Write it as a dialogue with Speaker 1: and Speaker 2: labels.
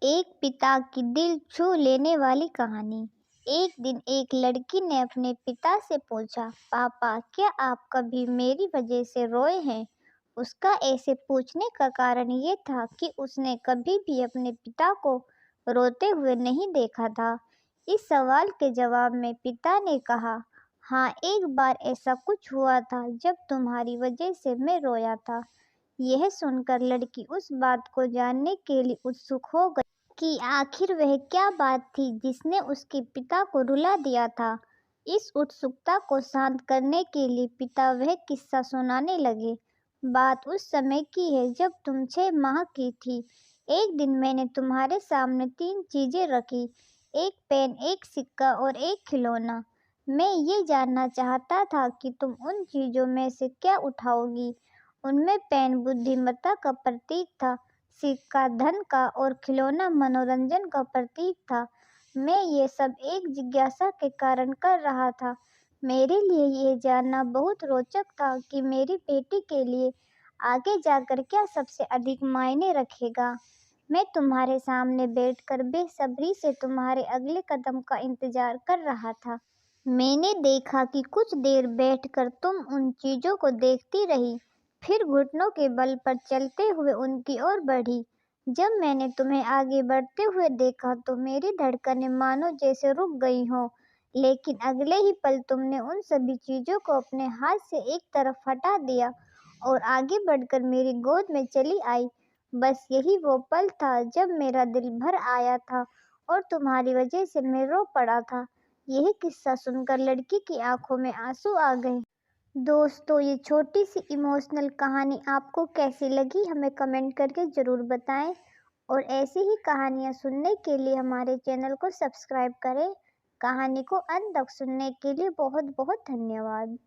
Speaker 1: एक पिता की दिल छू लेने वाली कहानी। एक दिन एक लड़की ने अपने पिता से पूछा, पापा, क्या आप कभी मेरी वजह से रोए हैं? उसका ऐसे पूछने का कारण ये था कि उसने कभी भी अपने पिता को रोते हुए नहीं देखा था। इस सवाल के जवाब में पिता ने कहा, हाँ, एक बार ऐसा कुछ हुआ था जब तुम्हारी वजह से मैं रोया था। यह सुनकर लड़की उस बात को जानने के लिए उत्सुक हो गई कि आखिर वह क्या बात थी जिसने उसके पिता को रुला दिया था। इस उत्सुकता को शांत करने के लिए पिता वह किस्सा सुनाने लगे। बात उस समय की है जब तुम 6 माह की थी। एक दिन मैंने तुम्हारे सामने 3 चीजें रखी, एक पेन, एक सिक्का और एक खिलौना। मैं ये जानना चाहता था कि तुम उन चीजों में से क्या उठाओगी। उनमें पेन बुद्धिमत्ता का प्रतीक था, सिक्का धन का और खिलौना मनोरंजन का प्रतीक था। मैं ये सब एक जिज्ञासा के कारण कर रहा था। मेरे लिए यह जानना बहुत रोचक था कि मेरी बेटी के लिए आगे जाकर क्या सबसे अधिक मायने रखेगा। मैं तुम्हारे सामने बैठकर बेसब्री से तुम्हारे अगले कदम का इंतजार कर रहा था। मैंने देखा कि कुछ देर बैठकर तुम उन चीजों को देखती रही, फिर घुटनों के बल पर चलते हुए उनकी ओर बढ़ी। जब मैंने तुम्हें आगे बढ़ते हुए देखा तो मेरी धड़कनें मानो जैसे रुक गई हों, लेकिन अगले ही पल तुमने उन सभी चीजों को अपने हाथ से एक तरफ हटा दिया और आगे बढ़कर मेरी गोद में चली आई। बस यही वो पल था जब मेरा दिल भर आया था और तुम्हारी वजह से मैं रो पड़ा था। यह किस्सा सुनकर लड़की की आंखों में आंसू आ गए। दोस्तों, ये छोटी सी इमोशनल कहानी आपको कैसी लगी हमें कमेंट करके ज़रूर बताएं और ऐसी ही कहानियाँ सुनने के लिए हमारे चैनल को सब्सक्राइब करें। कहानी को अंत तक सुनने के लिए बहुत बहुत धन्यवाद।